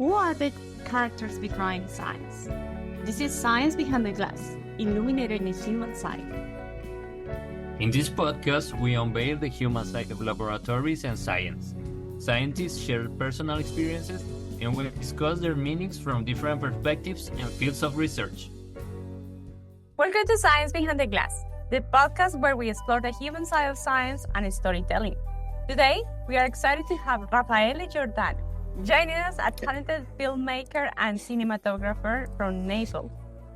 Who are the characters behind science? This is Science Behind the Glass, illuminating the human side. In this podcast, we unveil the human side of laboratories and science. Scientists share personal experiences and we discuss their meanings from different perspectives and fields of research. Welcome to Science Behind the Glass, the podcast where we explore the human side of science and storytelling. Today, we are excited to have Raffaele Giordano joining us, a talented filmmaker and cinematographer from Naples,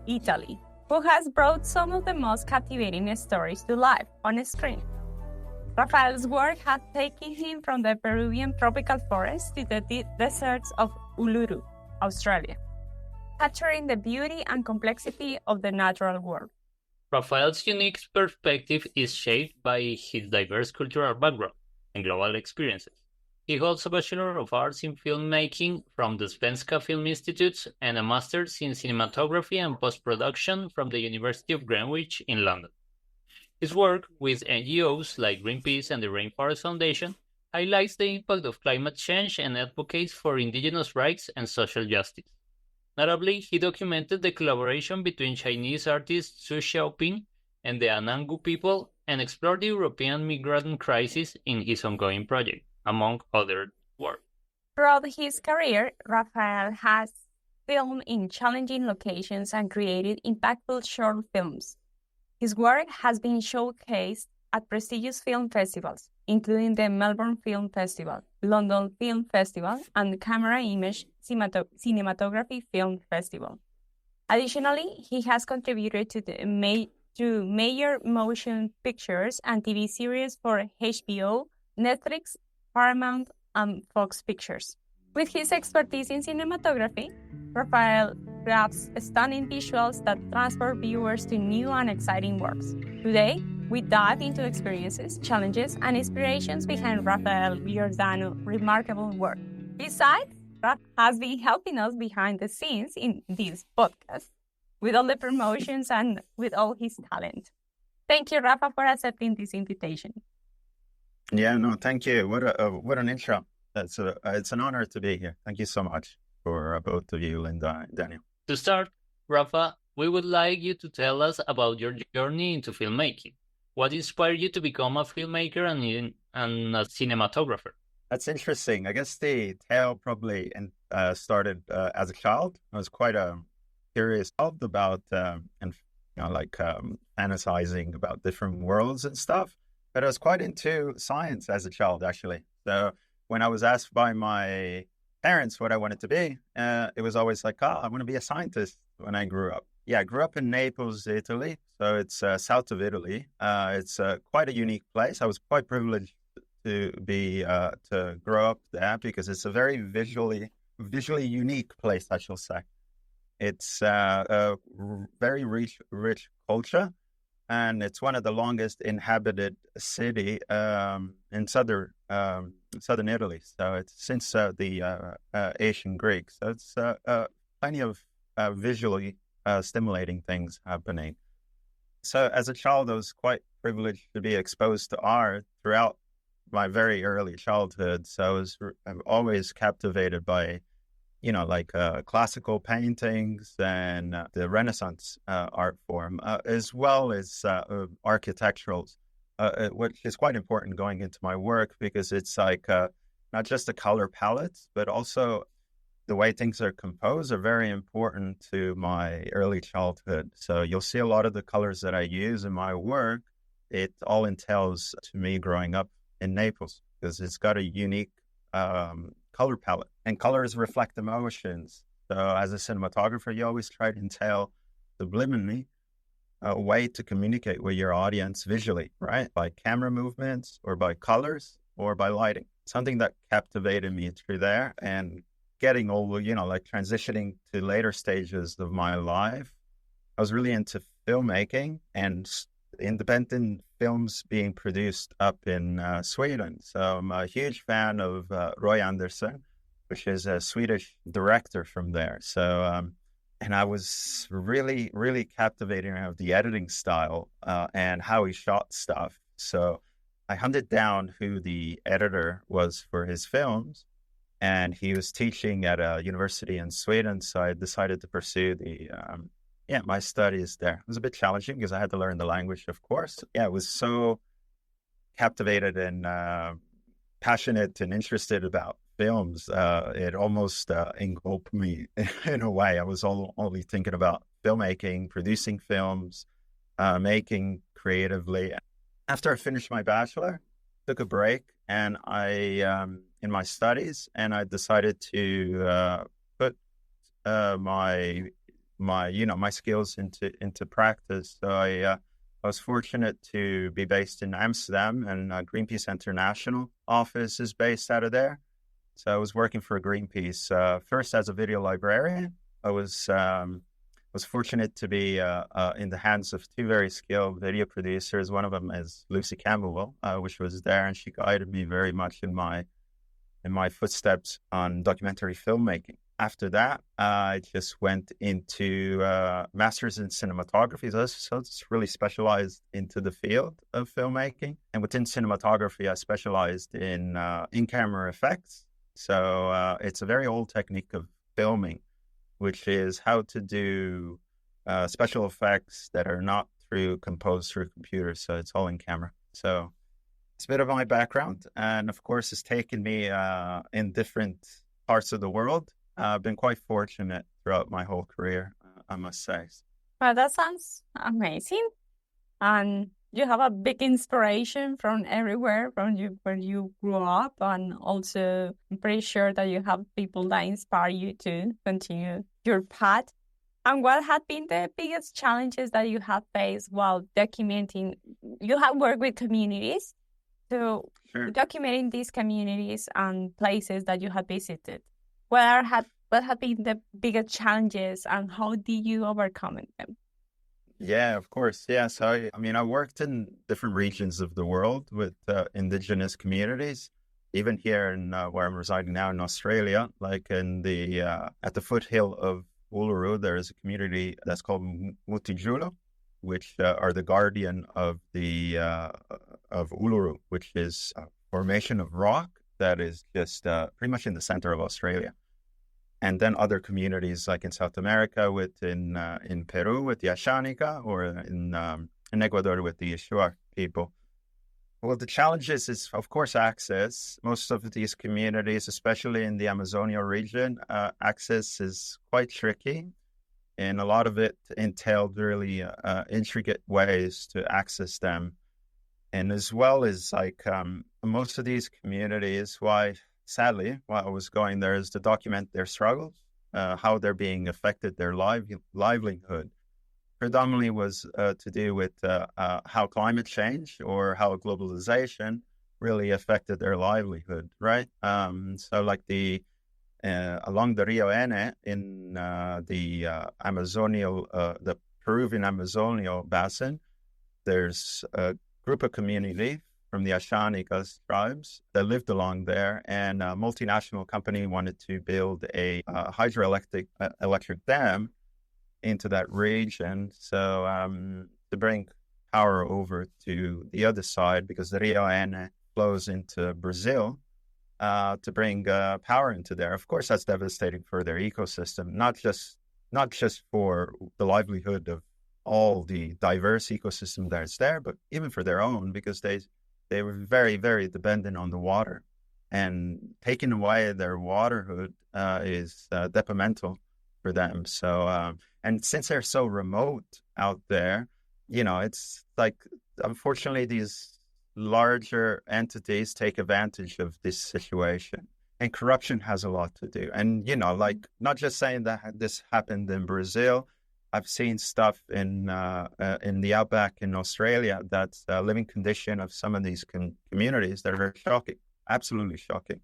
Italy, who has brought some of the most captivating stories to life on screen. Raffaele's work has taken him from the Peruvian tropical forests to the deserts of Uluru, Australia, capturing the beauty and complexity of the natural world. Raffaele's unique perspective is shaped by his diverse cultural background and global experiences. He holds a Bachelor of Arts in Filmmaking from the Svenska Film Institute and a Master's in Cinematography and Post-Production from the University of Greenwich in London. His work with NGOs like Greenpeace and the Rainforest Foundation highlights the impact of climate change and advocates for indigenous rights and social justice. Notably, he documented the collaboration between Chinese artist Xu Xiaoping and the Anangu people and explored the European migrant crisis in his ongoing project, among other work. Throughout his career, Raffaele has filmed in challenging locations and created impactful short films. His work has been showcased at prestigious film festivals, including the Melbourne Film Festival, London Film Festival, and Camera Image Cinematography Film Festival. Additionally, he has contributed to major motion pictures and TV series for HBO, Netflix, Paramount, and Fox Pictures. With his expertise in cinematography, Raffaele crafts stunning visuals that transport viewers to new and exciting works. Today, we dive into experiences, challenges, and inspirations behind Raffaele Giordano's remarkable work. Besides, Raf has been helping us behind the scenes in this podcast, with all the promotions and with all his talent. Thank you, Rafa, for accepting this invitation. Yeah, no, thank you. What an intro. It's an honor to be here. Thank you so much for both of you, Linda and Daniel. To start, Rafa, we would like you to tell us about your journey into filmmaking. What inspired you to become a filmmaker and a cinematographer? That's interesting. I guess the tale probably started as a child. I was quite a curious about fantasizing about different worlds and stuff. But I was quite into science as a child, actually. So when I was asked by my parents what I wanted to be, it was always like, I want to be a scientist when I grew up. Yeah, I grew up in Naples, Italy. So it's south of Italy. It's quite a unique place. I was quite privileged to grow up there because it's a very visually unique place, I shall say. It's a very rich culture. And it's one of the longest inhabited city in southern Italy. So it's since the ancient Greeks. So it's plenty of visually stimulating things happening. So as a child, I was quite privileged to be exposed to art throughout my very early childhood. So I'm always captivated by classical paintings and the Renaissance art form, as well as architecturals, which is quite important going into my work because it's like not just the color palettes, but also the way things are composed are very important to my early childhood. So you'll see a lot of the colors that I use in my work. It all entails to me growing up in Naples because it's got a unique color palette, and colors reflect emotions. So as a cinematographer, you always try to entail subliminally a way to communicate with your audience visually, right? By camera movements or by colors or by lighting. Something that captivated me through there and getting over, transitioning to later stages of my life. I was really into filmmaking and independent films being produced up in Sweden. So I'm a huge fan of Roy Andersson, which is a Swedish director from there. So, and I was really, really captivated of the editing style and how he shot stuff. So I hunted down who the editor was for his films and he was teaching at a university in Sweden. So I decided to pursue my studies there. It was a bit challenging because I had to learn the language, of course. Yeah, I was so captivated and passionate and interested about films. It almost engulfed me in a way. I was only thinking about filmmaking, producing films, making creatively. After I finished my bachelor, took a break, and I in my studies, and I decided to put my skills into practice. So I was fortunate to be based in Amsterdam, and Greenpeace International office is based out of there. So I was working for Greenpeace first as a video librarian. I was fortunate to be in the hands of two very skilled video producers. One of them is Lucy Campbell, which was there, and she guided me very much in my footsteps on documentary filmmaking. After that, I just went into master's in cinematography. So it's really specialized into the field of filmmaking. And within cinematography, I specialized in in-camera effects. So it's a very old technique of filming, which is how to do special effects that are not composed through computers. So it's all in camera. So it's a bit of my background. And of course, it's taken me in different parts of the world. I've been quite fortunate throughout my whole career, I must say. Well, that sounds amazing. And you have a big inspiration from everywhere, from where you grew up. And also, I'm pretty sure that you have people that inspire you to continue your path. And what have been the biggest challenges that you have faced while documenting? You have worked with communities. So Sure. documenting these communities and places that you have visited. What have been the biggest challenges, and how did you overcome them? Yeah, of course. Yeah. So, I worked in different regions of the world with indigenous communities, even here in where I'm residing now in Australia, like in at the foothill of Uluru, there is a community that's called Mutijulu, which are the guardian of of Uluru, which is a formation of rock that is just pretty much in the center of Australia. And then other communities like in South America, in Peru with the Ashanika, or in Ecuador with the Ishuar people. Well, the challenges is, of course, access. Most of these communities, especially in the Amazonia region, access is quite tricky. And a lot of it entailed really intricate ways to access them. And as well as most of these communities, sadly, while I was going there, is to document their struggles, how they're being affected, their livelihood. Predominantly was to do with how climate change or how globalization really affected their livelihood, right? So like along the Rio Ene in the Peruvian Amazonial basin, there's a group of community from the Ashanika tribes that lived along there, and a multinational company wanted to build a hydroelectric dam into that region, so to bring power over to the other side, because the Rio Ene flows into Brazil, to bring power into there. Of course, that's devastating for their ecosystem, not just for the livelihood of all the diverse ecosystem that's there, but even for their own, because they were very, very dependent on the water, and taking away their waterhood is detrimental for them. So, and since they're so remote out there, it's like, unfortunately, these larger entities take advantage of this situation, and corruption has a lot to do. And, not just saying that this happened in Brazil. I've seen stuff in the outback in Australia, that's a living condition of some of these communities that are very shocking, absolutely shocking.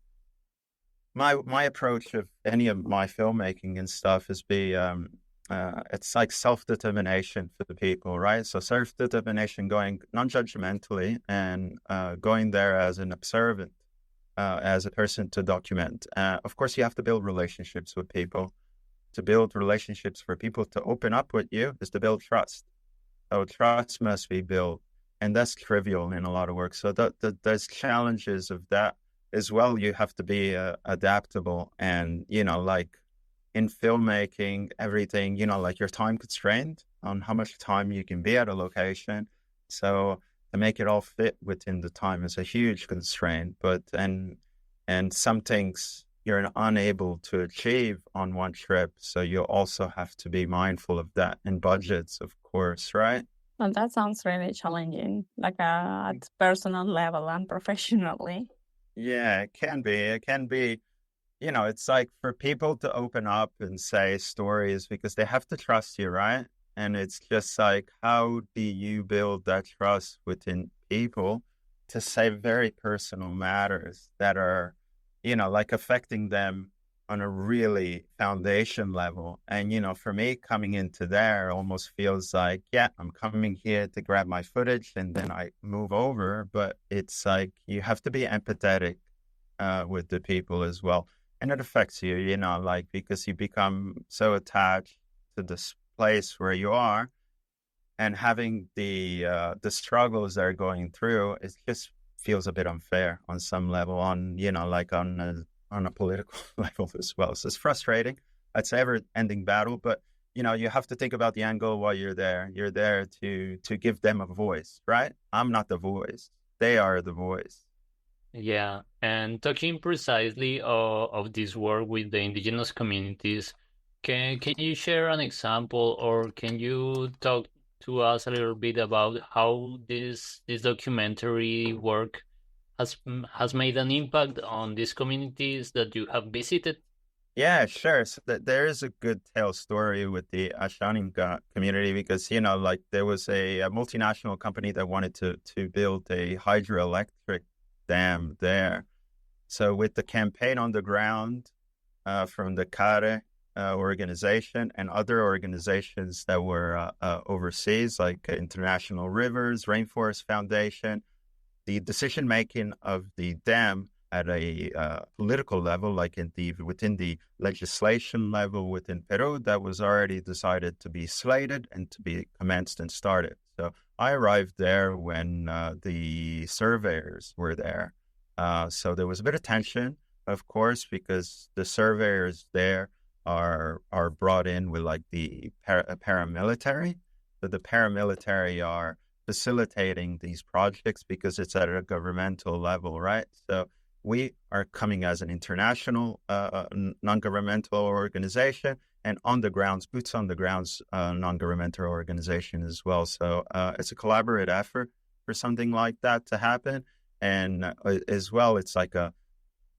My approach of any of my filmmaking and stuff is it's like self-determination for the people, right? So self-determination, going non-judgmentally and going there as an observant, as a person to document. Of course, you have to build relationships with people. To build relationships for people to open up with you is to build trust. So trust must be built, and that's trivial in a lot of work. So there's challenges of that as well, you have to be adaptable. And, like in filmmaking, everything, like you're time constrained on how much time you can be at a location. So to make it all fit within the time is a huge constraint. And some things you're unable to achieve on one trip. So you also have to be mindful of that, and budgets, of course, right? Well, that sounds really challenging, like at personal level and professionally. Yeah, it can be. It can be, it's like for people to open up and say stories because they have to trust you, right? And it's just like, how do you build that trust within people to say very personal matters that are, like affecting them on a really foundation level? And, for me, coming into there almost feels like, yeah, I'm coming here to grab my footage and then I move over. But it's like you have to be empathetic with the people as well. And it affects you, like because you become so attached to this place where you are, and having the struggles they're going through, it just feels a bit unfair on some level, on like on a political level as well. So it's frustrating. It's an ever-ending battle, but you have to think about the angle while you're there. You're there to give them a voice, right? I'm not the voice; they are the voice. Yeah, and talking precisely of this work with the indigenous communities, can you share an example, or can you talk to us a little bit about how this documentary work has made an impact on these communities that you have visited? Yeah, sure. So there is a good tale story with the Ashaninka community because, like there was a multinational company that wanted to build a hydroelectric dam there. So with the campaign on the ground from the CARE organization and other organizations that were overseas, like International Rivers, Rainforest Foundation, the decision making of the dam at a political level, like within the legislation level within Peru, that was already decided to be slated and to be commenced and started. So I arrived there when the surveyors were there. So there was a bit of tension, of course, because the surveyors there are brought in with like the paramilitary. So the paramilitary are facilitating these projects because it's at a governmental level, right? So we are coming as an international non-governmental organization, and on the grounds, boots on the grounds, non-governmental organization as well. So it's a collaborative effort for something like that to happen. And as well, it's like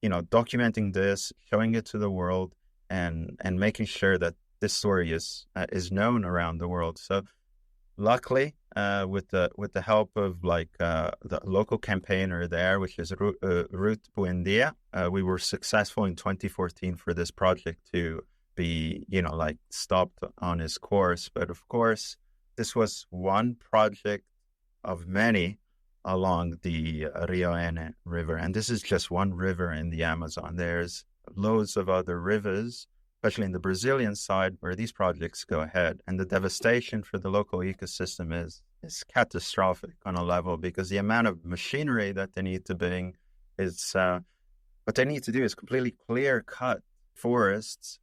documenting this, showing it to the world, and making sure that this story is known around the world. So luckily, with the help of like the local campaigner there, which is Ruth Buendia, we were successful in 2014 for this project to be, like stopped on its course. But of course, this was one project of many along the Rio Ene River. And this is just one river in the Amazon. There's loads of other rivers, especially in the Brazilian side, where these projects go ahead. And the devastation for the local ecosystem is catastrophic on a level, because the amount of machinery that they need to bring is, what they need to do is completely clear cut forests,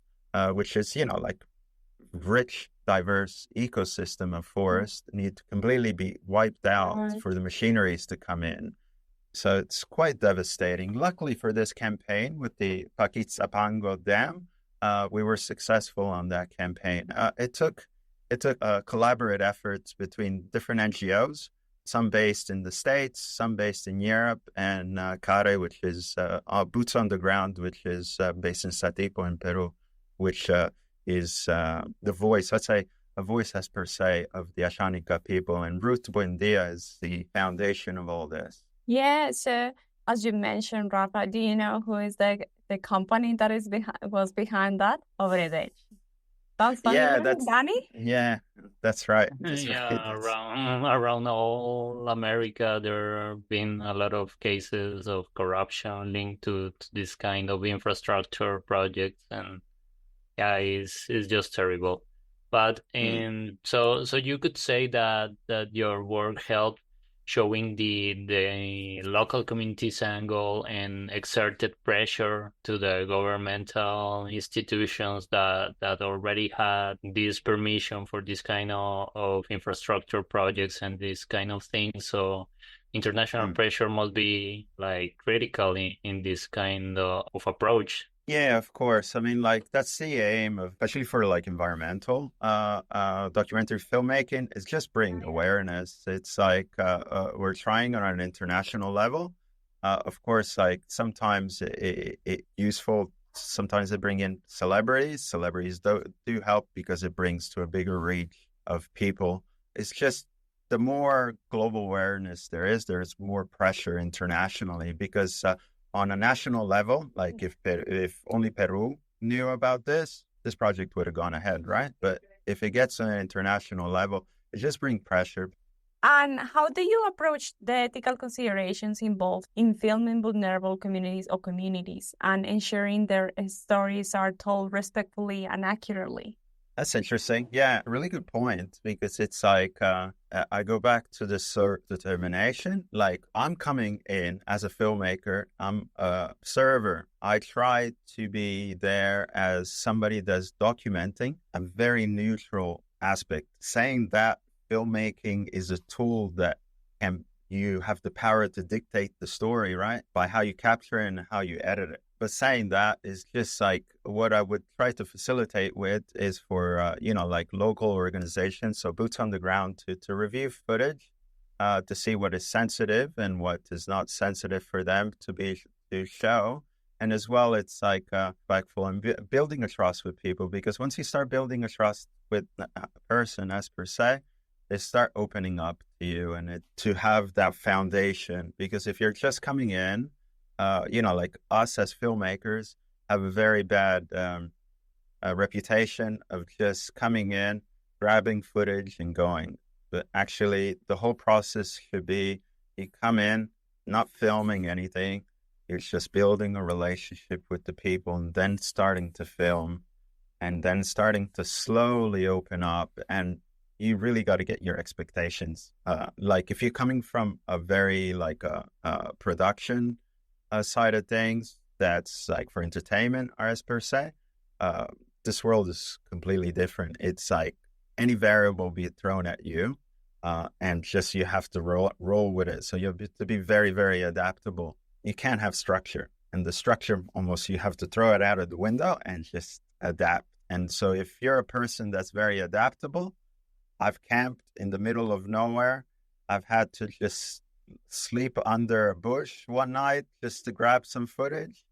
which is, like rich, diverse ecosystem of forest need to completely be wiped out for the machineries to come in. So it's quite devastating. Luckily for this campaign with the Paquitzapango Dam, we were successful on that campaign. It took collaborative efforts between different NGOs, some based in the States, some based in Europe, and CARE, which is Boots on the Ground, which is based in Satipo in Peru, which is the voice, let's say, a voice as per se of the Ashaninka people. And Ruth Buendia is the foundation of all this. Yeah, so as you mentioned, Rafa, do you know who is the company that was behind that? Over Sounds familiar, Danny? Yeah, that's right. Around all America, there have been a lot of cases of corruption linked to this kind of infrastructure projects, and yeah, it's just terrible. But so you could say that your work helped showing the local community's angle and exerted pressure to the governmental institutions that already had this permission for this kind of infrastructure projects and this kind of things. So international pressure must be like critical in this kind of approach. Yeah, of course. I mean, like that's the aim of, especially for like environmental documentary filmmaking, is just bring awareness. It's like we're trying on an international level. Of course, like sometimes it useful. Sometimes they bring in celebrities. Celebrities do help because it brings to a bigger reach of people. It's just the more global awareness there's more pressure internationally because. On a national level, like if only Peru knew about this project would have gone ahead, right? But if it gets on an international level, it just brings pressure. And how do you approach the ethical considerations involved in filming vulnerable communities and ensuring their stories are told respectfully and accurately? That's interesting. Yeah, really good point, because it's like I go back to the determination. Like I'm coming in as a filmmaker, I'm a server. I try to be there as somebody that's documenting a very neutral aspect, saying that filmmaking is a tool that you have the power to dictate the story, right? By how you capture it and how you edit it. But saying that is just like what I would try to facilitate with is for, like local organizations, so boots on the ground to review footage, to see what is sensitive and what is not sensitive for them to show. And as well, it's like respectful and building a trust with people, because once you start building a trust with a person as per se, they start opening up to you and to have that foundation. Because if you're just coming in, like us as filmmakers have a very bad reputation of just coming in, grabbing footage and going. But actually, the whole process should be you come in, not filming anything. You're just building a relationship with the people and then starting to film and then starting to slowly open up. And you really got to get your expectations. Like if you're coming from a very production side of things, that's like for entertainment or as per se, this world is completely different. It's like any variable be thrown at you, and just you have to roll with it. So you have to be very, very adaptable. You can't have structure, and the structure almost you have to throw it out of the window and just adapt. And so if you're a person that's very adaptable, I've camped in the middle of nowhere. I've had to just sleep under a bush one night just to grab some footage.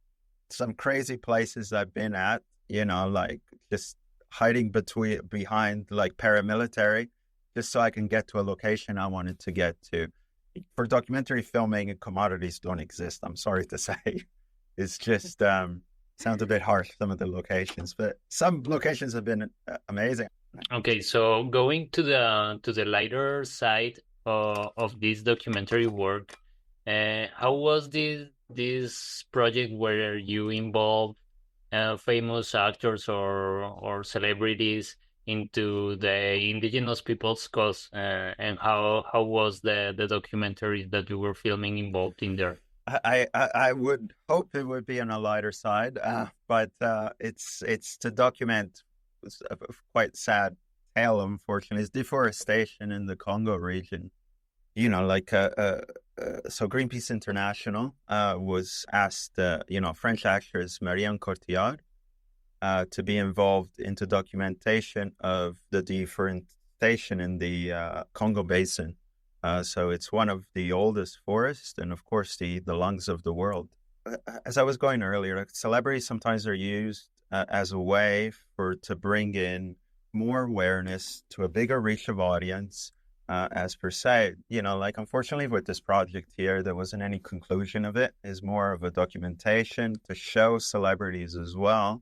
Some crazy places I've been at, like just hiding behind like paramilitary, just so I can get to a location I wanted to get to. For documentary filming, commodities don't exist, I'm sorry to say. It's just sounds a bit harsh, some of the locations, but some locations have been amazing. Okay, so going to the lighter side of this documentary work, how was this project where you involved famous actors or celebrities into the indigenous people's cause, and how was the documentary that you were filming involved in there? I would hope it would be on a lighter side, but it's to document a quite sad tale, unfortunately. It's deforestation in the Congo region. So Greenpeace International was asked, French actress Marion Cotillard to be involved into documentation of the deforestation in the Congo Basin. So it's one of the oldest forests and, of course, the lungs of the world. As I was going earlier, celebrities sometimes are used as a way to bring in more awareness to a bigger reach of audience, as per se. Unfortunately with this project here, there wasn't any conclusion of it. It's more of a documentation to show celebrities as well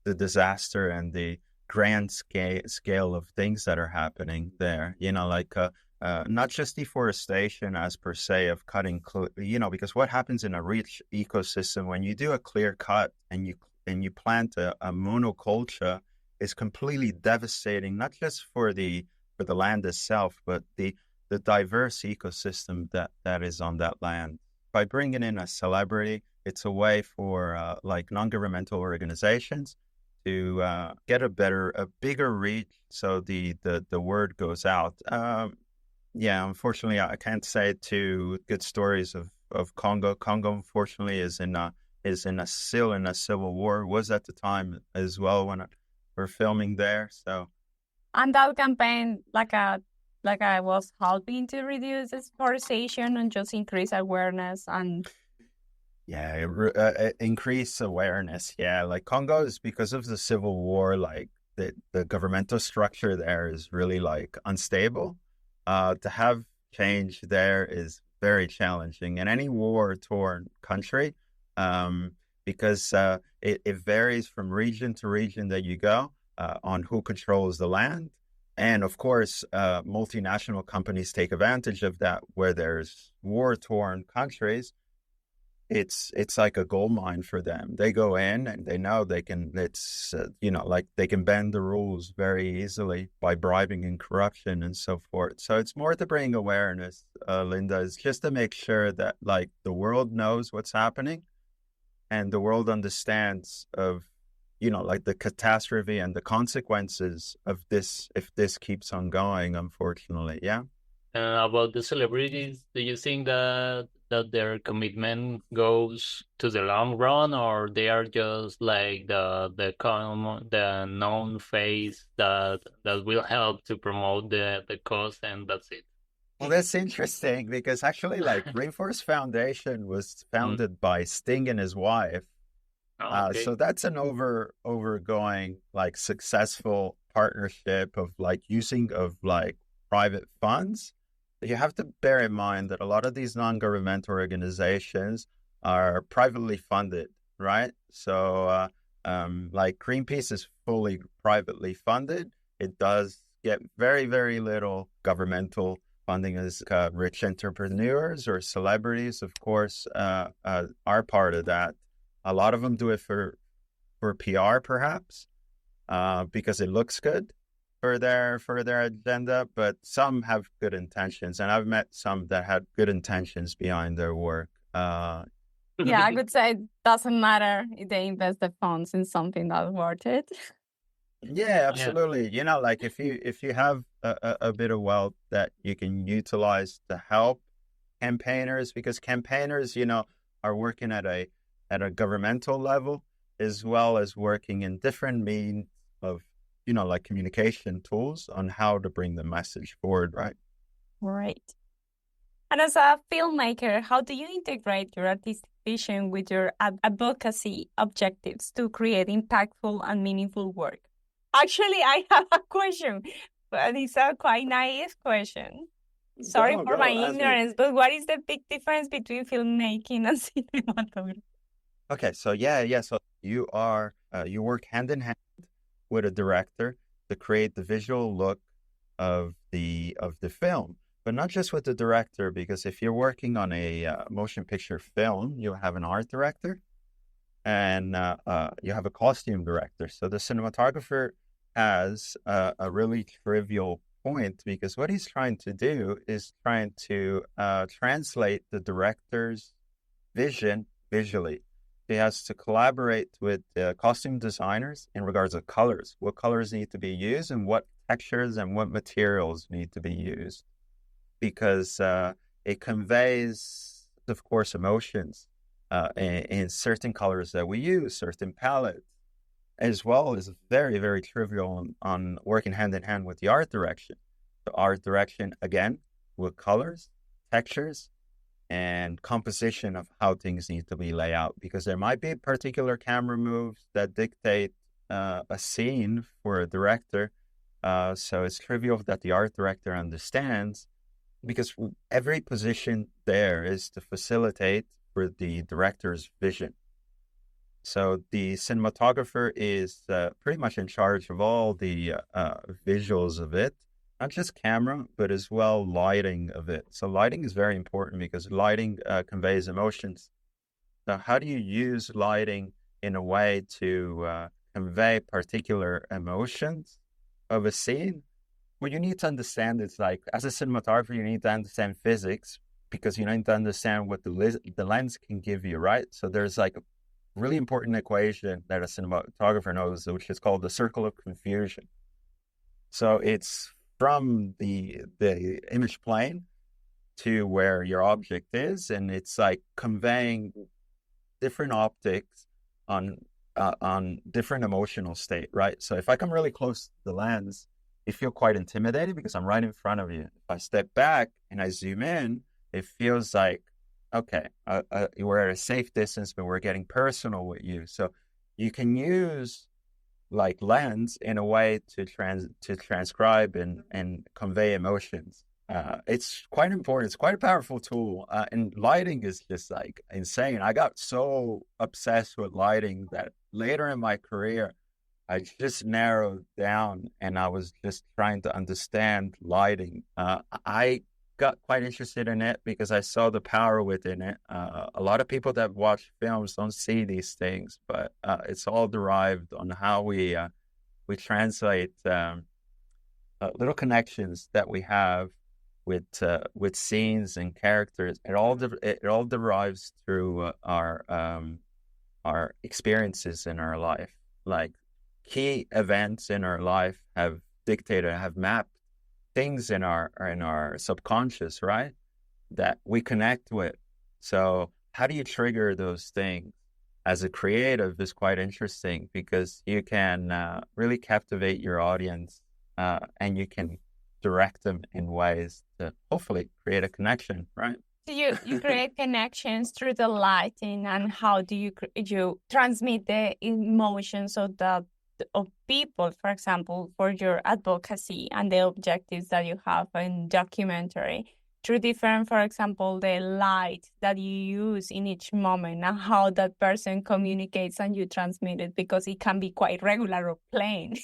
the disaster and the grand scale of things that are happening there. Not just deforestation as per se of cutting, because what happens in a rich ecosystem when you do a clear cut and you plant a monoculture is completely devastating, not just for the land itself, but the the diverse ecosystem that is on that land. By bringing in a celebrity, it's a way for like non-governmental organizations to get a bigger reach, so the word goes out. Yeah, unfortunately, I can't say too good stories of Congo. Congo, unfortunately, still in a civil war. Was at the time as well when we're filming there. So, And that campaign, like I was helping to reduce deforestation and just increase awareness and yeah, increase awareness. Yeah, like Congo is because of the civil war. Like the governmental structure there is really like unstable. To have change there is very challenging in any war-torn country, because it varies from region to region that you go on who controls the land. And of course, multinational companies take advantage of that. Where there's war-torn countries, it's like a gold mine for them. They go in and they know they can. It's like they can bend the rules very easily by bribing and corruption and so forth. So it's more to bring awareness, Linda, is just to make sure that like the world knows what's happening, and the world understands of like the catastrophe and the consequences of this if this keeps on going. Unfortunately, yeah. About the celebrities, do you think that their commitment goes to the long run, or they are just like the known face that will help to promote the cause, and that's it? Well, that's interesting because actually, like, Rainforest Foundation was Mm. founded by Sting and his wife. Oh, okay. So that's an overgoing like successful partnership of like using of like private funds. You have to bear in mind that a lot of these non-governmental organizations are privately funded, right? So like Greenpeace is fully privately funded. It does get very, very little governmental funding, as rich entrepreneurs or celebrities, of course, are part of that. A lot of them do it for PR, perhaps, because it looks good for their agenda. But some have good intentions, and I've met some that had good intentions behind their work. yeah, I would say it doesn't matter if they invest the funds in something that's worth it. Yeah, Yeah. absolutely. Like if you have a bit of wealth that you can utilize to help campaigners, because campaigners, are working at a governmental level as well as working in different means of, like communication tools on how to bring the message forward, right? Right. And as a filmmaker, how do you integrate your artistic vision with your advocacy objectives to create impactful and meaningful work? Actually, I have a question, but it's a quite naive question. Sorry for my Ask me. ignorance, but what is the big difference between filmmaking and cinematography? Okay, so yeah. So you work hand in hand with a director to create the visual look of the film, but not just with the director, because if you're working on a motion picture film, you have an art director and you have a costume director. So the cinematographer has a really trivial point, because what he's trying to do is trying to translate the director's vision visually. He has to collaborate with costume designers in regards of colors, what colors need to be used and what textures and what materials need to be used, because it conveys, of course, emotions in certain colors that we use, certain palettes, as well as very, very trivial on working hand in hand with the art direction. The art direction, again, with colors, textures, and composition of how things need to be laid out, because there might be particular camera moves that dictate a scene for a director. So it's trivial that the art director understands, because every position there is to facilitate for the director's vision. So the cinematographer is pretty much in charge of all the visuals of it, not just camera, but as well lighting of it. So lighting is very important because lighting conveys emotions. So how do you use lighting in a way to convey particular emotions of a scene? what you need to understand is like, as a cinematographer, you need to understand physics because you need to understand what the lens can give you, right? So there's like a really important equation that a cinematographer knows, which is called the circle of confusion. So it's from the image plane to where your object is, and it's like conveying different optics on different emotional state, right? So if I come really close to the lens, you feel quite intimidated because I'm right in front of you. If I step back and I zoom in, it feels like, okay, we're at a safe distance, but we're getting personal with you. So you can use like lens in a way to transcribe and convey emotions. It's quite important. It's quite a powerful tool. And lighting is just like insane. I got so obsessed with lighting that later in my career, I just narrowed down and I was just trying to understand lighting. I got quite interested in it because I saw the power within it. A lot of people that watch films don't see these things, but it's all derived on how we translate little connections that we have with scenes and characters. It all derives through our experiences in our life. Like key events in our life have mapped things in our subconscious, right? That we connect with. So how do you trigger those things? As a creative is quite interesting because you can really captivate your audience and you can direct them in ways to hopefully create a connection, right? So you create connections through the lighting, and how do you transmit the emotions of people, for example, for your advocacy and the objectives that you have in documentary, through different, for example, the light that you use in each moment and how that person communicates and you transmit it, because it can be quite regular or plain.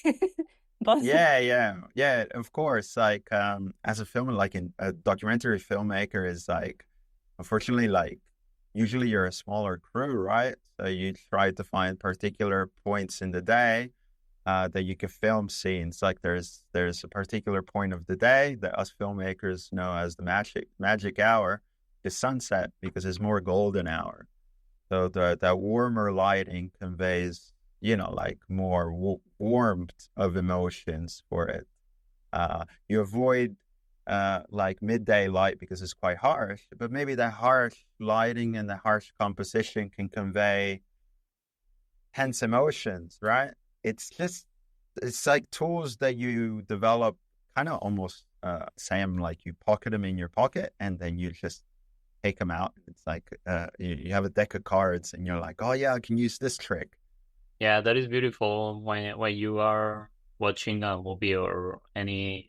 But yeah, of course. Like as a film, like a documentary filmmaker is like, unfortunately, like usually you're a smaller crew, right? So you try to find particular points in the day that you can film scenes. Like there's a particular point of the day that us filmmakers know as the magic hour, the sunset, because it's more golden hour. So that warmer lighting conveys, like more warmth of emotions for it. You avoid like midday light because it's quite harsh, but maybe that harsh lighting and the harsh composition can convey tense emotions, right? It's like tools that you develop kind of almost Sam, like you pocket them in your pocket and then you just take them out. It's like you have a deck of cards and you're like, oh yeah, I can use this trick. Yeah, that is beautiful when you are watching a movie or any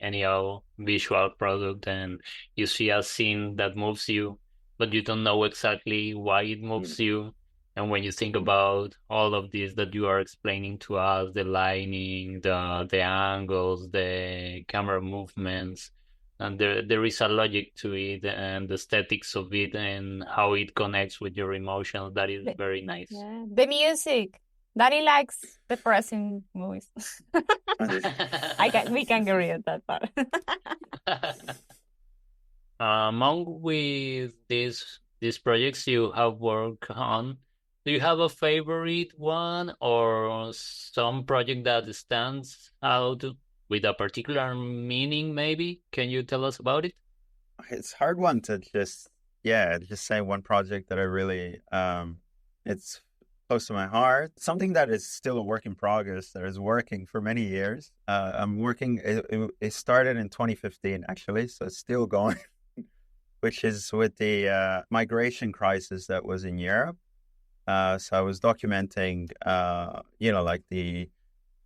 visual product and you see a scene that moves you, but you don't know exactly why it moves you. And when you think about all of this that you are explaining to us, the lighting, the angles, the camera movements, and there is a logic to it and the aesthetics of it and how it connects with your emotions. That is very nice. yeah, the music. Daddy likes depressing movies. We can agree on that part. Among with these projects you have worked on, do you have a favorite one or some project that stands out with a particular meaning, maybe? Can you tell us about it? It's a hard one to just say one project that I really, it's close to my heart. Something that is still a work in progress, that is working for many years. It started in 2015, actually, so it's still going, which is with the migration crisis that was in Europe. So I was documenting, like the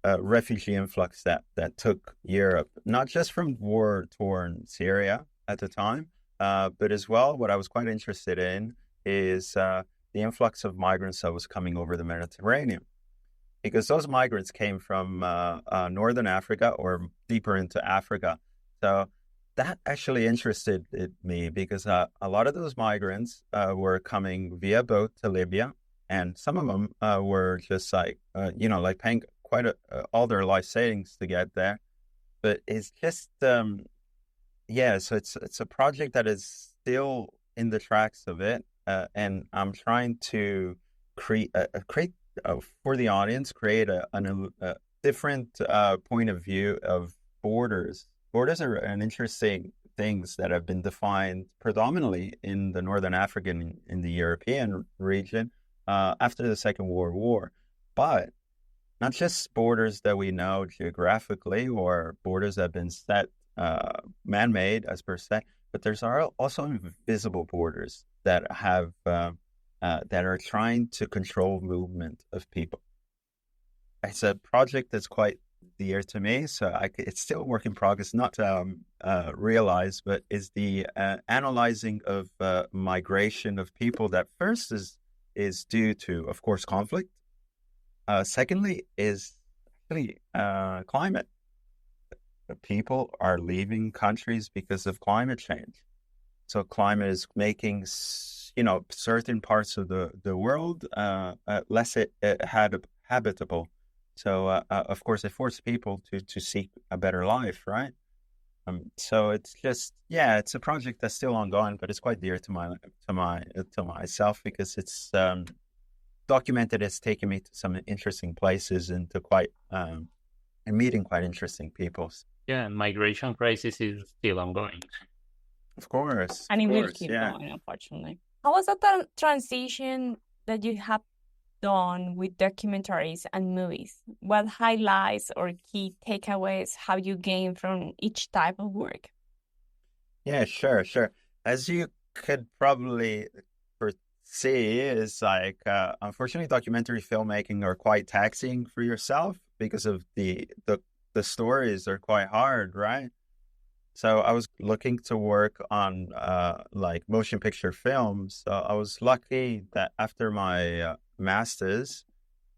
refugee influx that took Europe, not just from war-torn Syria at the time, but as well, what I was quite interested in is the influx of migrants that was coming over the Mediterranean, because those migrants came from Northern Africa or deeper into Africa. So that actually interested me because a lot of those migrants were coming via boat to Libya, and some of them were just like, like paying quite all their life savings to get there. but it's just yeah. So it's a project that is still in the tracks of it, and I'm trying to create for the audience, create a different point of view of borders. Borders are an interesting things that have been defined predominantly in the Northern African, in the European region after the Second World War, but not just borders that we know geographically or borders that have been set man-made as per se, but there's also invisible borders that have that are trying to control movement of people. It's a project that's quite dear to me, so it's still a work in progress, not realized, but is the analyzing of migration of people that first is due to, of course, conflict. Secondly, is actually climate. People are leaving countries because of climate change. So climate is making, certain parts of the world less habitable. So, of course, it forced people to seek a better life, right? So it's just, it's a project that's still ongoing, but it's quite dear to myself because it's documented. It's taken me to some interesting places and to and meeting quite interesting people. Yeah, migration crisis is still ongoing. Of course. And it will course, keep yeah. going, unfortunately. How was that transition that you have done with documentaries and movies? What highlights or key takeaways have you gained from each type of work? Yeah, sure. As you could probably see, is like, unfortunately, documentary filmmaking are quite taxing for yourself because of the stories are quite hard, right? So I was looking to work on like motion picture films. So I was lucky that after my master's,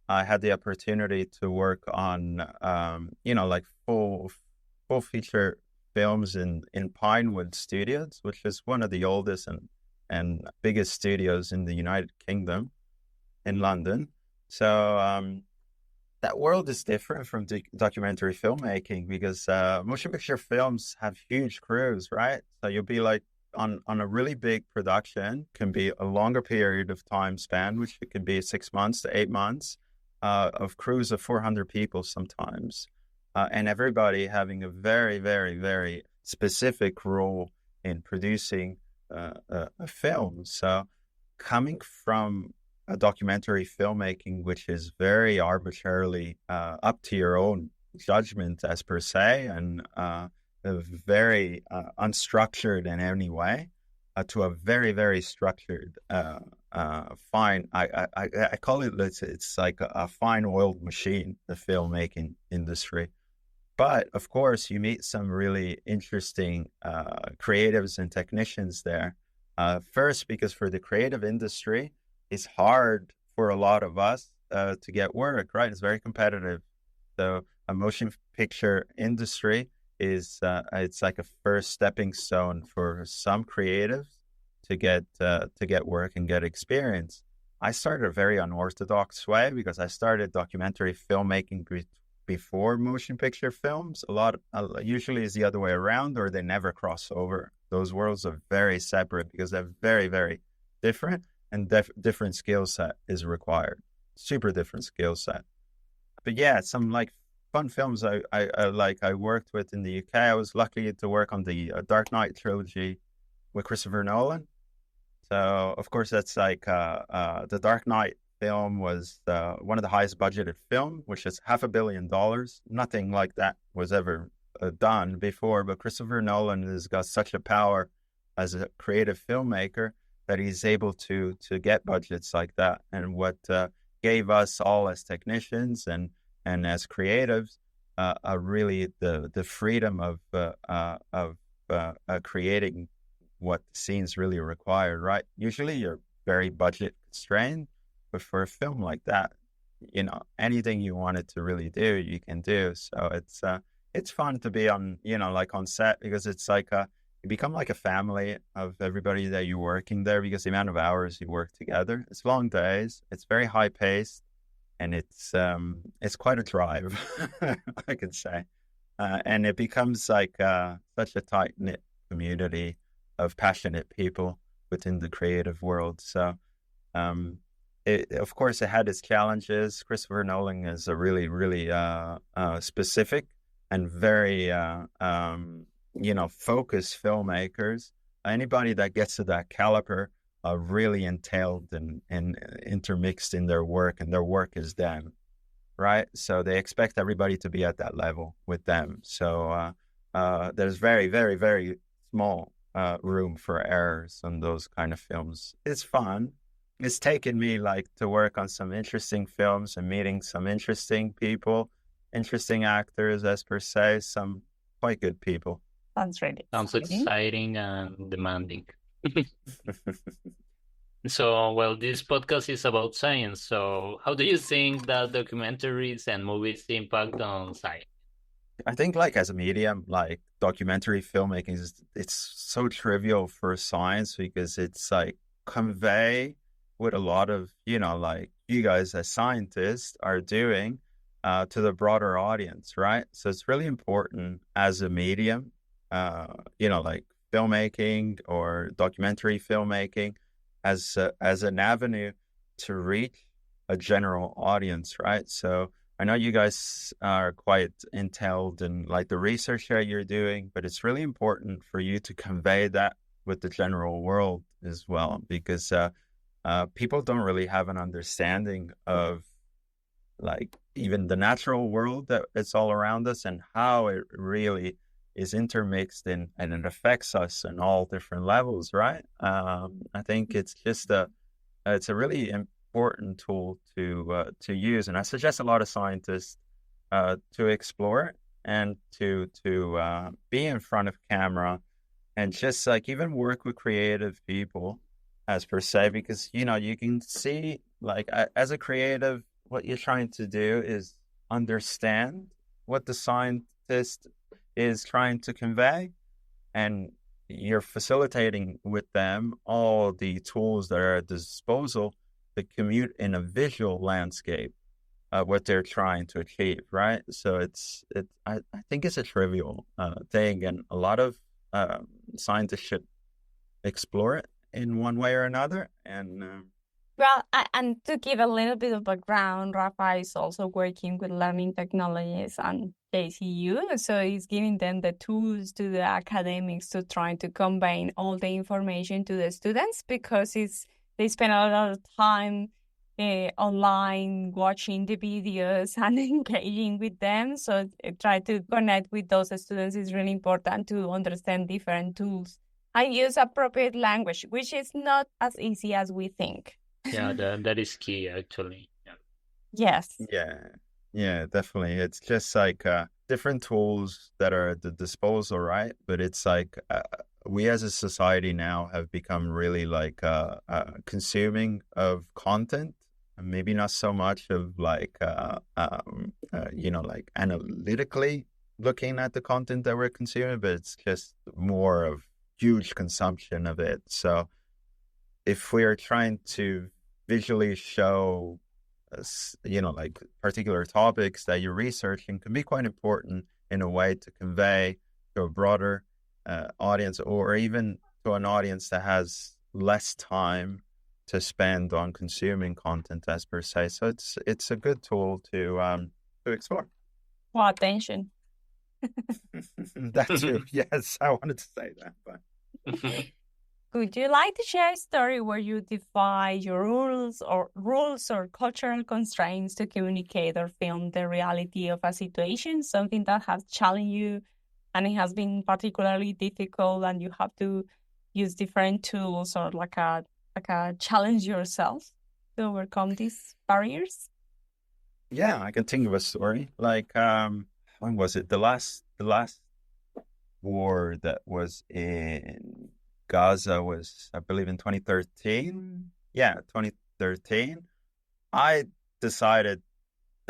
I had the opportunity to work on like full feature films in Pinewood Studios, which is one of the oldest and biggest studios in the United Kingdom, in London. So that world is different from documentary filmmaking because motion picture films have huge crews, right? So you'll be like on a really big production, can be a longer period of time span, which it could be 6 months to 8 months of crews of 400 people sometimes. And everybody having a very, very, very specific role in producing a film. So coming from a documentary filmmaking, which is very arbitrarily up to your own judgment as per se, and very unstructured in any way, to a very, very structured, fine. I call it, it's like a fine-oiled machine, the filmmaking industry. But of course, you meet some really interesting creatives and technicians there. First, because for the creative industry, it's hard for a lot of us to get work, right? It's very competitive. So a motion picture industry is it's like a first stepping stone for some creatives to get work and get experience. I started a very unorthodox way because I started documentary filmmaking before motion picture films. A lot usually is the other way around, or they never cross over. Those worlds are very separate because they're very, very different. And different skill set is required. Super different skill set. But yeah, some like fun films I worked with in the UK. I was lucky to work on the Dark Knight trilogy with Christopher Nolan. So of course that's like the Dark Knight film was one of the highest budgeted film, which is $500 million. Nothing like that was ever done before. But Christopher Nolan has got such a power as a creative filmmaker that he's able to get budgets like that. And what gave us all as technicians and as creatives really the freedom of creating what scenes really require, right? Usually you're very budget constrained, but for a film like that, anything you wanted to really do, you can do. So it's fun to be on, like on set, because it's like you become like a family of everybody that you're working there, because the amount of hours you work together, it's long days, it's very high paced, and it's quite a drive, I could say. And it becomes like such a tight-knit community of passionate people within the creative world. So, of course, it had its challenges. Christopher Nolan is a really, really specific and very, focused filmmakers. Anybody that gets to that caliber are really entailed and intermixed in their work, and their work is them, right? So they expect everybody to be at that level with them. So there's very, very, very small room for errors on those kind of films. It's fun. It's taken me like to work on some interesting films and meeting some interesting people, interesting actors as per se, some quite good people. Sounds really Sounds exciting. exciting and demanding. So, well, this podcast is about science. So, how do you think that documentaries and movies impact on science? I think like as a medium, like documentary filmmaking it's so trivial for science because it's like convey what a lot of, like you guys as scientists are doing to the broader audience, right? So it's really important as a medium, like filmmaking or documentary filmmaking as an avenue to reach a general audience, right? So I know you guys are quite entailed in like the research that you're doing, but it's really important for you to convey that with the general world as well, because people don't really have an understanding of like even the natural world that it's all around us and how it really is intermixed and it affects us in all different levels, right? I think it's just it's a really important tool to use, and I suggest a lot of scientists to explore it and to be in front of camera and just like even work with creative people as per se, because you can see like as a creative what you're trying to do is understand what the scientist is trying to convey, and you're facilitating with them all the tools that are at disposal to commute in a visual landscape what they're trying to achieve, right? So I think it's a trivial thing, and a lot of scientists should explore it in one way or another. And Well, and to give a little bit of background, Rafa is also working with learning technologies and JCU, so he's giving them the tools to the academics to try to combine all the information to the students, because they spend a lot of time online watching the videos and engaging with them. So try to connect with those students is really important to understand different tools and use appropriate language, which is not as easy as we think. Yeah, that is key actually. Yeah. Yes. yeah, definitely. It's just like different tools that are at the disposal, right? But it's like we as a society now have become really like consuming of content, and maybe not so much of like like analytically looking at the content that we're consuming, but it's just more of huge consumption of it. So if we're trying to visually show like particular topics that you're researching, can be quite important in a way to convey to a broader audience, or even to an audience that has less time to spend on consuming content as per se. So it's a good tool to explore. Well, attention. That too. Yes, I wanted to say that, but Would you like to share a story where you defy your rules or cultural constraints to communicate or film the reality of a situation, something that has challenged you and it has been particularly difficult and you have to use different tools or like a challenge yourself to overcome these barriers? Yeah, I can think of a story. Like when was it? The last war that was in Gaza was, I believe, in 2013. Yeah, 2013. I decided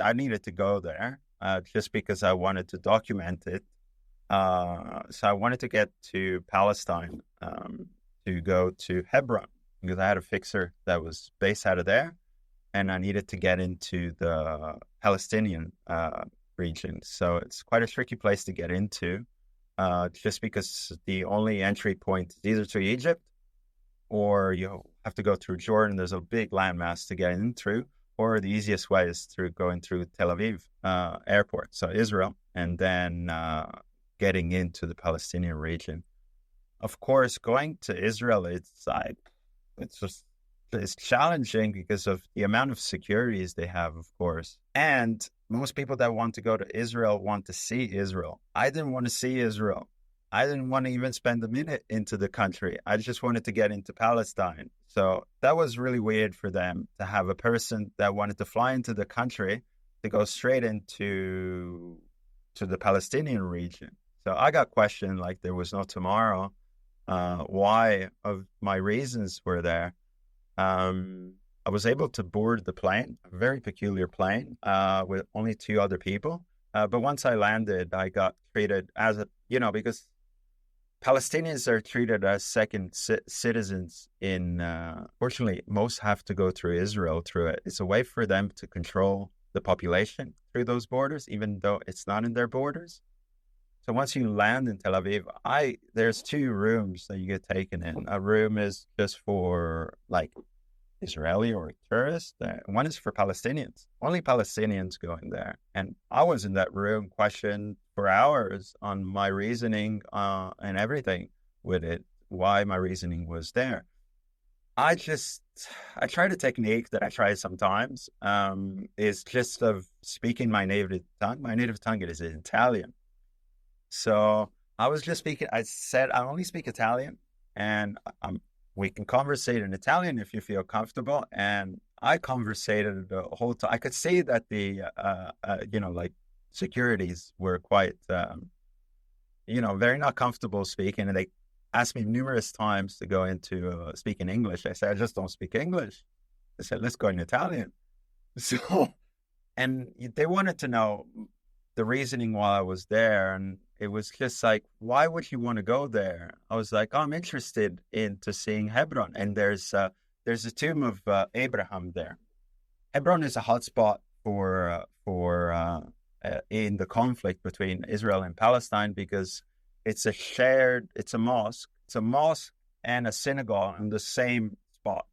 I needed to go there just because I wanted to document it. So I wanted to get to Palestine to go to Hebron because I had a fixer that was based out of there, and I needed to get into the Palestinian region. So it's quite a tricky place to get into, just because the only entry point is either to Egypt or you have to go through Jordan. There's a big landmass to get in through, or the easiest way is through going through Tel Aviv airport, so Israel, and then getting into the Palestinian region. Of course, going to Israel, it's challenging because of the amount of securities they have, of course. And most people that want to go to Israel want to see Israel. I didn't want to see Israel. I didn't want to even spend a minute into the country. I just wanted to get into Palestine. So that was really weird for them to have a person that wanted to fly into the country to go straight into the Palestinian region. So I got questioned like there was no tomorrow. Why of my reasons were there. I was able to board the plane, a very peculiar plane, with only 2 other people. But once I landed, I got treated as because Palestinians are treated as second citizens fortunately, most have to go through Israel through it. It's a way for them to control the population through those borders, even though it's not in their borders. So once you land in Tel Aviv, there's 2 rooms that you get taken in. A room is just for like Israeli or tourists. One is for Palestinians. Only Palestinians go in there. And I was in that room questioned for hours on my reasoning and everything with it, why my reasoning was there. I tried a technique that I try sometimes, is just of speaking my native tongue. My native tongue is Italian. So I was just speaking, I said, I only speak Italian, and we can conversate in Italian if you feel comfortable. And I conversated the whole time. I could see that the, like securities were quite, very not comfortable speaking. And they asked me numerous times to go into speaking English. I said, I just don't speak English. They said, let's go in Italian. So, and they wanted to know the reasoning while I was there. And it was just like, why would you want to go there? I was like, I'm interested into seeing Hebron. And there's a tomb of Abraham there. Hebron is a hotspot for in the conflict between Israel and Palestine, because it's a mosque and a synagogue in the same spot.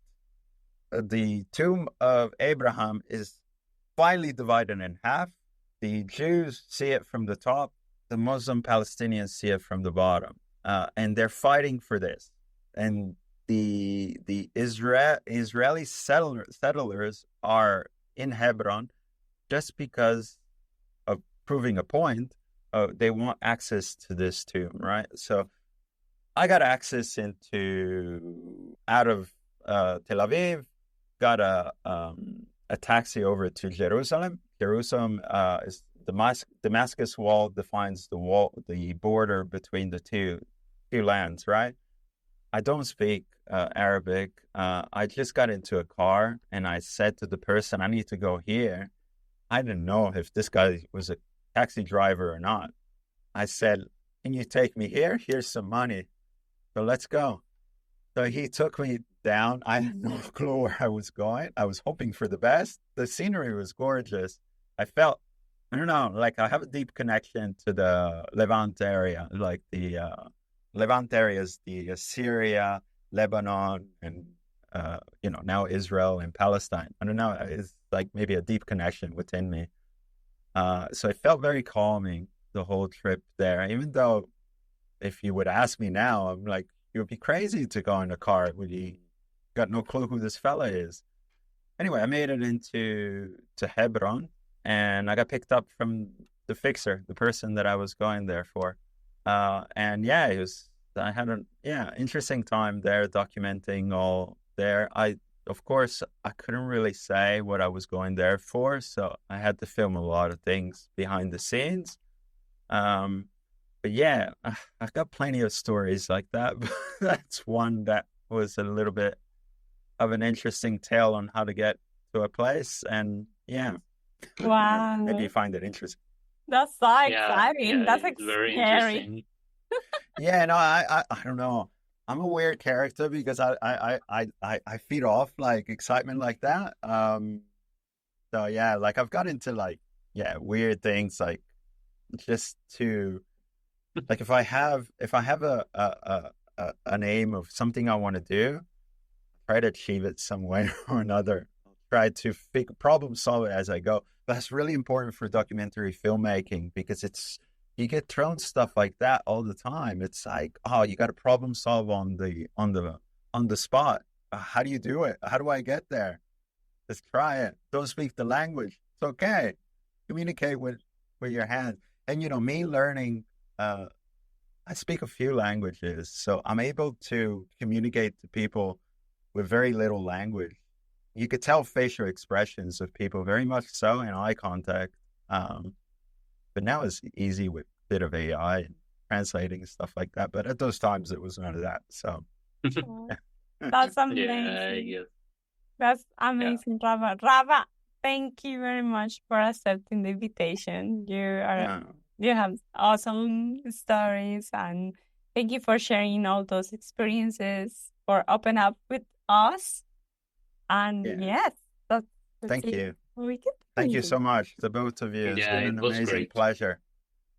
The tomb of Abraham is finally divided in half. The Jews see it from the top. The Muslim Palestinians see it from the bottom. And they're fighting for this. And the Israeli settlers are in Hebron just because of proving a point. They want access to this tomb, right? So I got access out of Tel Aviv, got a taxi over to Jerusalem. Jerusalem is Damascus Wall defines the border between the two lands, right? I don't speak Arabic. I just got into a car and I said to the person, I need to go here. I didn't know if this guy was a taxi driver or not. I said, can you take me here? Here's some money. So let's go. So he took me down. I had no clue where I was going. I was hoping for the best. The scenery was gorgeous. I felt, I don't know, like I have a deep connection to the Levant area. Like the Levant area is the Syria, Lebanon, and now Israel and Palestine. I don't know. It's like maybe a deep connection within me. So it felt very calming the whole trip there. Even though, if you would ask me now, I'm like, you would be crazy to go in a car when you got no clue who this fella is. Anyway, I made it into Hebron, and I got picked up from the fixer, the person that I was going there for. And yeah, I had an interesting time there documenting all there. Of course, I couldn't really say what I was going there for, so I had to film a lot of things behind the scenes. But yeah, I've got plenty of stories like that. But that's one that was a little bit of an interesting tale on how to get to a place. And yeah, Wow. maybe you find it interesting. That's so exciting. That's it's very scary. interesting. Yeah, no, I don't know. I'm a weird character because I feed off like excitement like that. So yeah, like I've got into like weird things, like just to, like, if I have an aim of something I want to do, try to achieve it some way or another. Try to problem solve it as I go. But that's really important for documentary filmmaking, because you get thrown stuff like that all the time. It's like, oh, you got to problem solve on the spot. How do you do it? How do I get there? Just try it. Don't speak the language. It's okay. Communicate with your hands. And me learning, I speak a few languages, so I'm able to communicate to people with very little language. You could tell facial expressions of people very much so in eye contact. But now it's easy with a bit of AI and translating and stuff like that. But at those times, it was none of that. So that's amazing. Yeah. That's amazing, Yeah. Rafa. Rafa, thank you very much for accepting the invitation. You have awesome stories, and thank you for sharing all those experiences, for open up with us. And yes, that's thank it. you. Thank you so much, the both of you. It's been an amazing pleasure.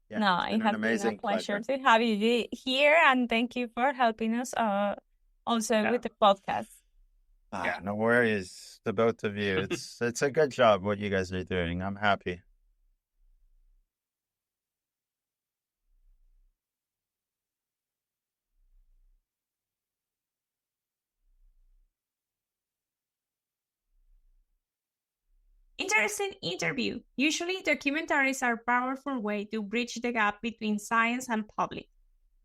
Yeah, no, it has been a pleasure to have you here, and thank you for helping us also with the podcast. No worries, the both of you. It's a good job what you guys are doing. I'm happy. Interesting interview. Usually, documentaries are a powerful way to bridge the gap between science and public.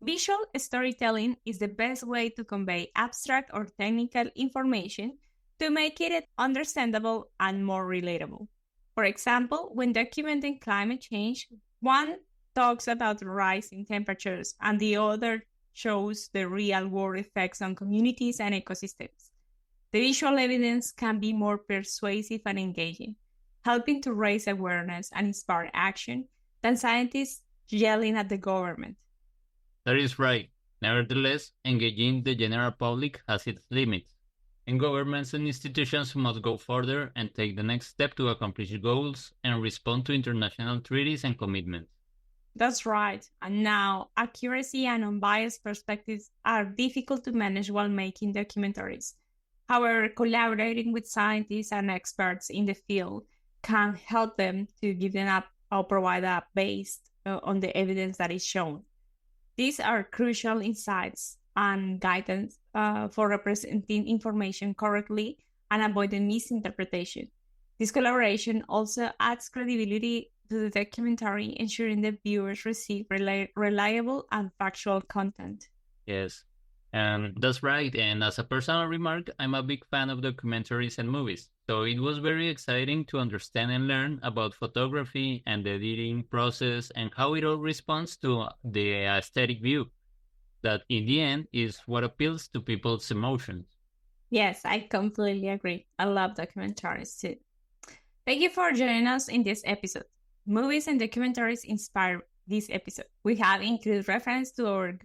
Visual storytelling is the best way to convey abstract or technical information to make it understandable and more relatable. For example, when documenting climate change, one talks about rising temperatures and the other shows the real-world effects on communities and ecosystems. The visual evidence can be more persuasive and engaging, helping to raise awareness and inspire action than scientists yelling at the government. That is right. Nevertheless, engaging the general public has its limits, and governments and institutions must go further and take the next step to accomplish goals and respond to international treaties and commitments. That's right. And now, accuracy and unbiased perspectives are difficult to manage while making documentaries. However, collaborating with scientists and experts in the field can help them to give them up or provide a based on the evidence that is shown. These are crucial insights and guidance for representing information correctly and avoiding misinterpretation. This collaboration also adds credibility to the documentary, ensuring that viewers receive reliable and factual content. Yes, that's right. And as a personal remark, I'm a big fan of documentaries and movies. So it was very exciting to understand and learn about photography and the editing process and how it all responds to the aesthetic view. That in the end is what appeals to people's emotions. Yes, I completely agree. I love documentaries too. Thank you for joining us in this episode. Movies and documentaries inspire this episode. We have included reference to our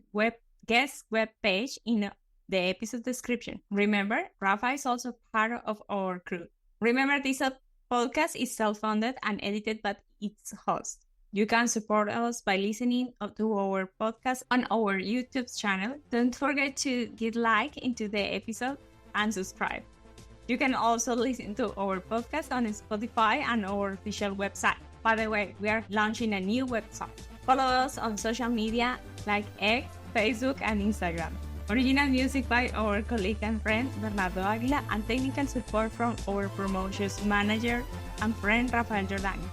guest web page in the episode description. Remember, Rafa is also part of our crew. Remember, this podcast is self-funded and edited by its host. You can support us by listening to our podcast on our YouTube channel. Don't forget to give like into the episode and subscribe. You can also listen to our podcast on Spotify and our official website. By the way, we are launching a new website. Follow us on social media like X, Facebook, and Instagram. Original music by our colleague and friend Bernardo Aguila, and technical support from our promotions manager and friend Raffaele Giordano.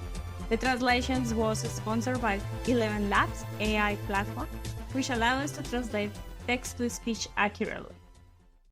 The translations was sponsored by 11 Labs AI platform, which allows us to translate text to speech accurately.